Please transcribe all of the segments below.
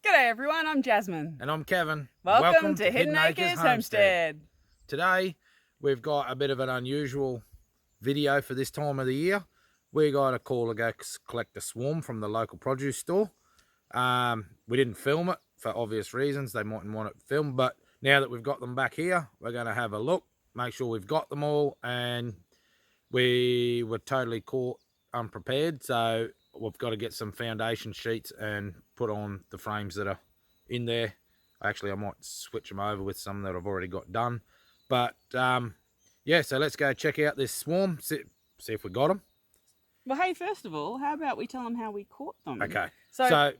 G'day everyone, I'm Jasmine. And I'm Kevin. Welcome to Hidden Acres Homestead. Today we've got a bit of an unusual video for this time of the year. We got a call to go collect a swarm from the local produce store. We didn't film it for obvious reasons. They mightn't want it filmed, but now that we've got them back here, we're going to have a look, make sure we've got them all, and we were totally caught unprepared, so we've got to get some foundation sheets and put on the frames that are in there. Actually, I might switch them over with some that I've already got done. But yeah, so let's go check out this swarm, see if we got them. Well, hey, first of all, how about we tell them how we caught them? Okay. So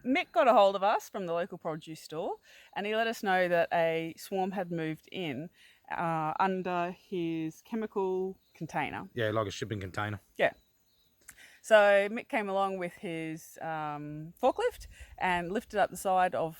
Mick got a hold of us from the local produce store, and he let us know that a swarm had moved in under his chemical container. Yeah, like a shipping container. Yeah. So Mick came along with his forklift and lifted up the side of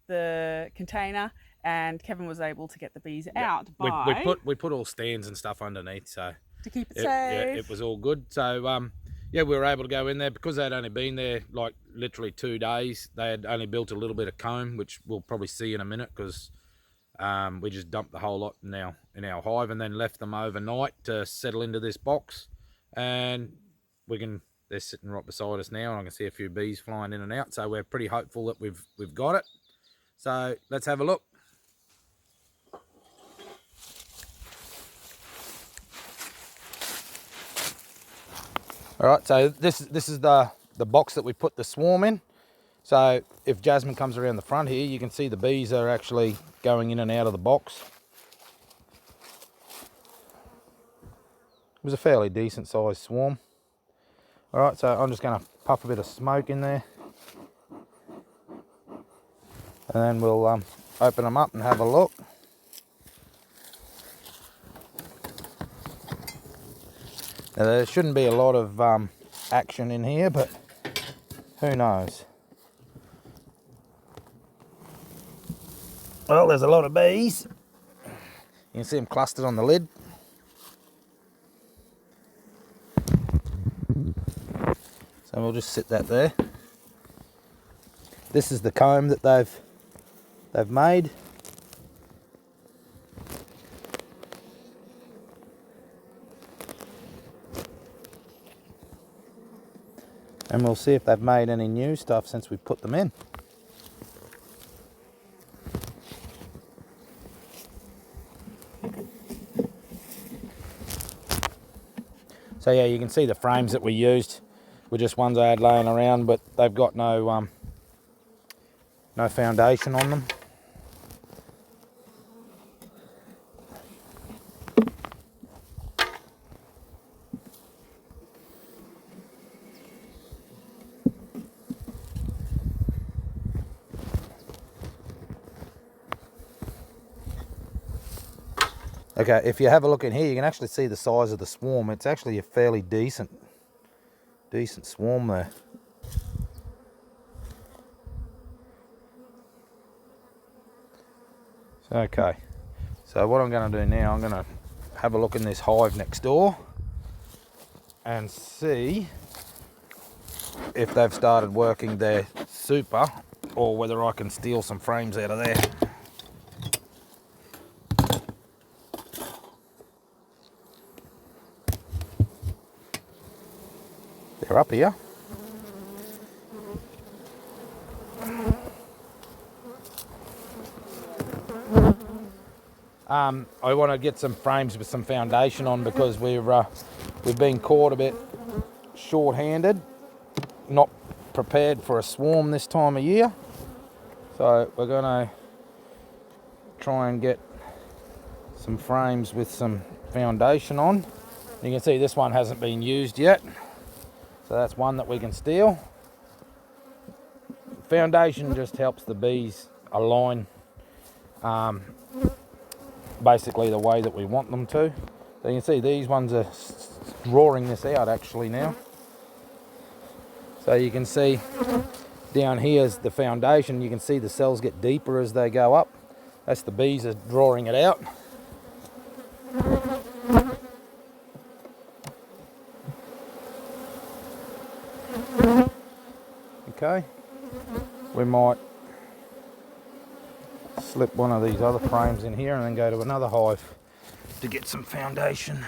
the container, and Kevin was able to get the bees out by... We put all stands and stuff underneath, so... to keep it safe. Yeah, it was all good. So, yeah, we were able to go in there because they'd only been there like literally 2 days. They had only built a little bit of comb, which we'll probably see in a minute because we just dumped the whole lot in our hive and then left them overnight to settle into this box. And they're sitting right beside us now, and I can see a few bees flying in and out. So we're pretty hopeful that we've got it. So let's have a look. All right, so this is the box that we put the swarm in. So if Jasmine comes around the front here, you can see the bees are actually going in and out of the box. It was a fairly decent sized swarm. All right, so I'm just going to puff a bit of smoke in there. And then we'll open them up and have a look. Now, there shouldn't be a lot of action in here, but who knows? Well, there's a lot of bees. You can see them clustered on the lid. So we'll just sit that there. This is the comb that they've made. And we'll see if they've made any new stuff since we put them in. So yeah, you can see the frames that we used were just ones I had laying around, but they've got no foundation on them. Okay, if you have a look in here, you can actually see the size of the swarm. It's actually a fairly decent swarm there. Okay, so what I'm going to do now, I'm going to have a look in this hive next door and see if they've started working their super or whether I can steal some frames out of there. They're up here. I want to get some frames with some foundation on because we've been caught a bit short-handed, not prepared for a swarm this time of year. So we're going to try and get some frames with some foundation on. You can see this one hasn't been used yet. So that's one that we can steal. Foundation just helps the bees align basically the way that we want them to. So you can see these ones are drawing this out actually now. So you can see down here is the foundation. You can see the cells get deeper as they go up. That's the bees are drawing it out. Okay, we might slip one of these other frames in here and then go to another hive to get some foundation.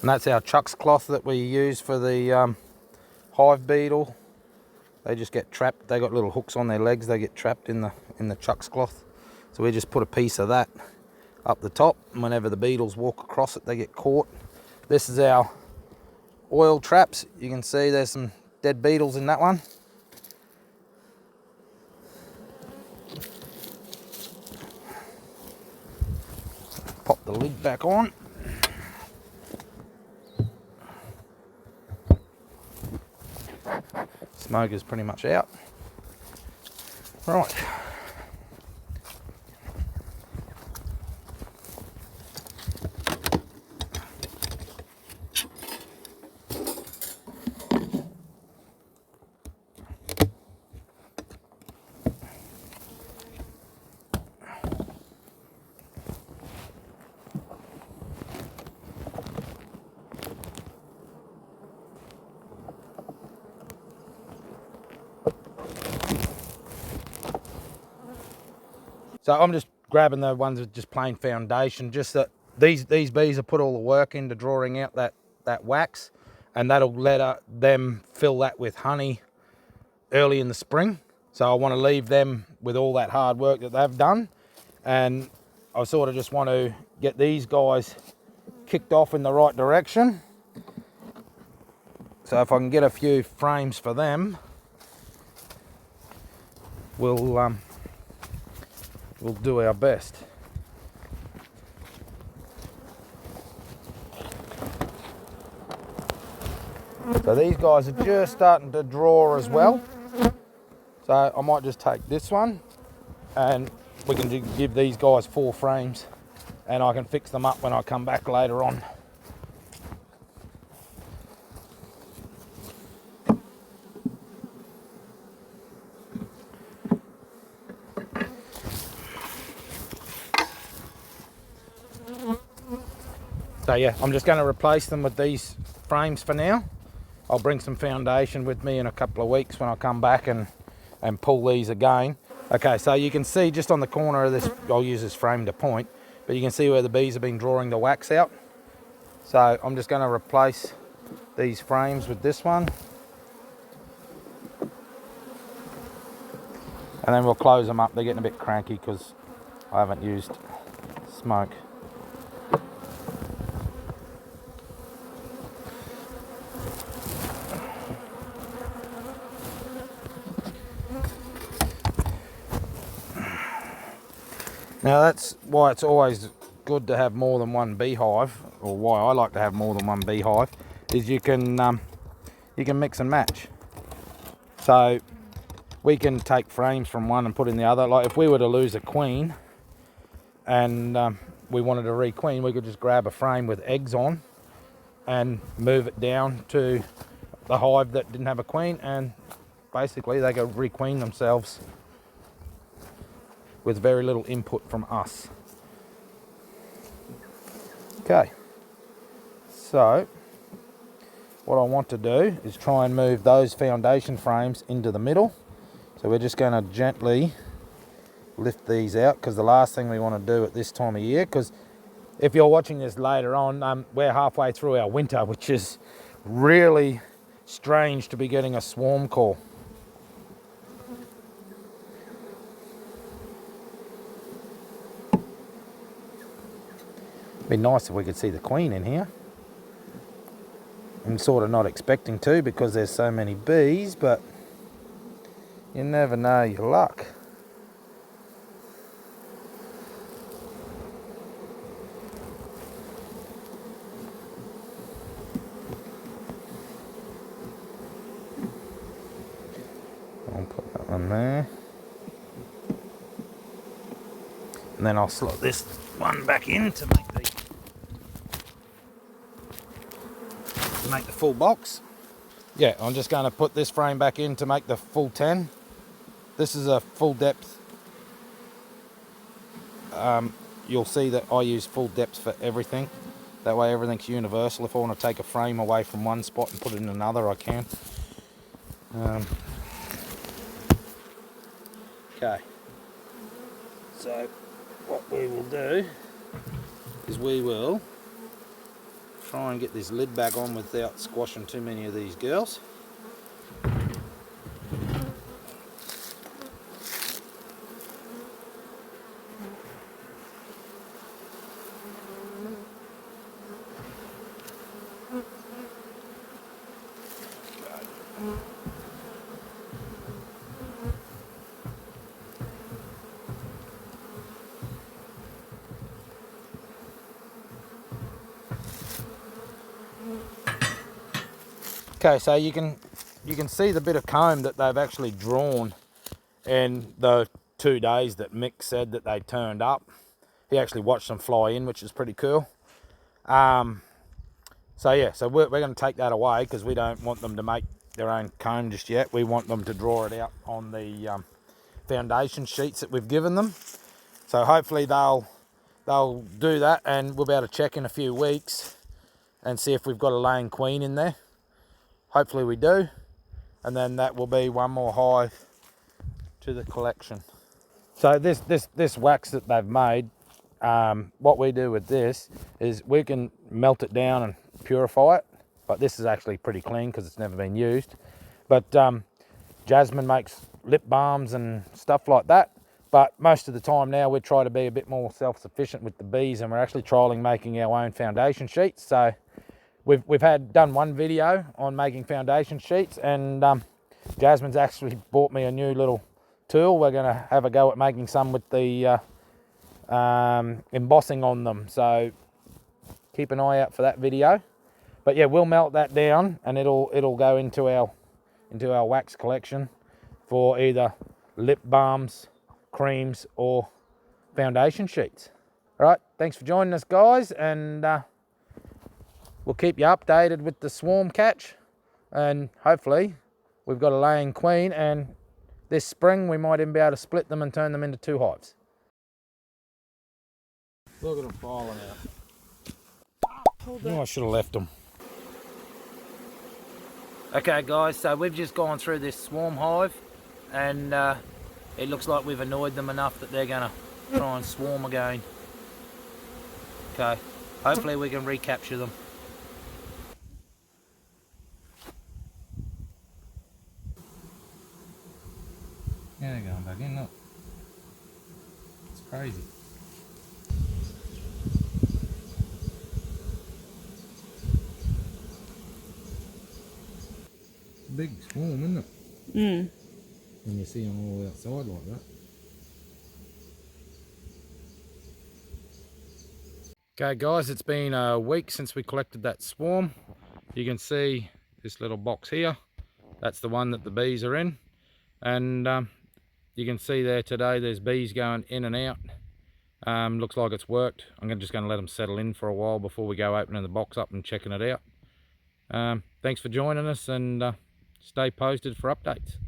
And that's our chucks cloth that we use for the hive beetle. They just get trapped. They got little hooks on their legs. They get trapped in the chucks cloth. So we just put a piece of that up the top, and whenever the beetles walk across it, they get caught. This is our oil traps. You can see there's some dead beetles in that one. Pop the lid back on. Smoke is pretty much out. Right. So I'm just grabbing the ones with just plain foundation, just that these bees have put all the work into drawing out that wax, and that'll let them fill that with honey early in the spring. So I want to leave them with all that hard work that they've done, and I sort of just want to get these guys kicked off in the right direction. So if I can get a few frames for them, we'll do our best. So these guys are just starting to draw as well. So I might just take this one and we can give these guys 4 frames, and I can fix them up when I come back later on. So yeah, I'm just going to replace them with these frames for now. I'll bring some foundation with me in a couple of weeks when I come back and pull these again. Okay, so you can see just on the corner of this, I'll use this frame to point, but you can see where the bees have been drawing the wax out. So I'm just going to replace these frames with this one. And then we'll close them up. They're getting a bit cranky because I haven't used smoke. Now that's why it's always good to have more than one beehive, or why I like to have more than one beehive, is you can mix and match. So we can take frames from one and put in the other. Like if we were to lose a queen and we wanted to re-queen, we could just grab a frame with eggs on and move it down to the hive that didn't have a queen, and basically they go re-queen themselves with very little input from us. Okay, so what I want to do is try and move those foundation frames into the middle. So we're just going to gently lift these out, because the last thing we want to do at this time of year, because if you're watching this later on, we're halfway through our winter, which is really strange to be getting a swarm call. It'd be nice if we could see the queen in here. I'm sort of not expecting to because there's so many bees, but you never know your luck. I'll put that one there. And then I'll slot this one back in to make the full box. Yeah, I'm just going to put this frame back in to make the full 10. This is a full depth you'll see that I use full depth for everything. That way everything's universal. If I want to take a frame away from one spot and put it in another, I can. Okay. So what we will do is we will try and get this lid back on without squashing too many of these girls. Okay, so you can see the bit of comb that they've actually drawn in the 2 days that Mick said that they turned up. He actually watched them fly in, which is pretty cool. So yeah, so we're going to take that away because we don't want them to make their own comb just yet. We want them to draw it out on the foundation sheets that we've given them. So hopefully they'll do that, and we'll be able to check in a few weeks and see if we've got a laying queen in there. Hopefully we do, and then that will be one more hive to the collection. So this wax that they've made, what we do with this is we can melt it down and purify it, but this is actually pretty clean because it's never been used. But Jasmine makes lip balms and stuff like that, but most of the time now we try to be a bit more self-sufficient with the bees, and we're actually trialing making our own foundation sheets. So we've done one video on making foundation sheets, and Jasmine's actually bought me a new little tool. We're going to have a go at making some with the embossing on them, so keep an eye out for that video. But yeah, we'll melt that down and it'll go into our wax collection for either lip balms, creams, or foundation sheets. All right, thanks for joining us, guys, and we'll keep you updated with the swarm catch, and hopefully we've got a laying queen, and this spring we might even be able to split them and turn them into 2 hives. Look at them falling out. Oh, I should have left them. Okay guys, so we've just gone through this swarm hive, and it looks like we've annoyed them enough that they're going to try and swarm again. Okay, hopefully we can recapture them. Yeah, they're going back in, look. It's crazy. It's a big swarm, isn't it? Mm. And you see them all outside like that. Okay guys, it's been a week since we collected that swarm. You can see this little box here. That's the one that the bees are in. And you can see there today there's bees going in and out. Looks like it's worked. I'm just going to let them settle in for a while before we go opening the box up and checking it out. Thanks for joining us, and stay posted for updates.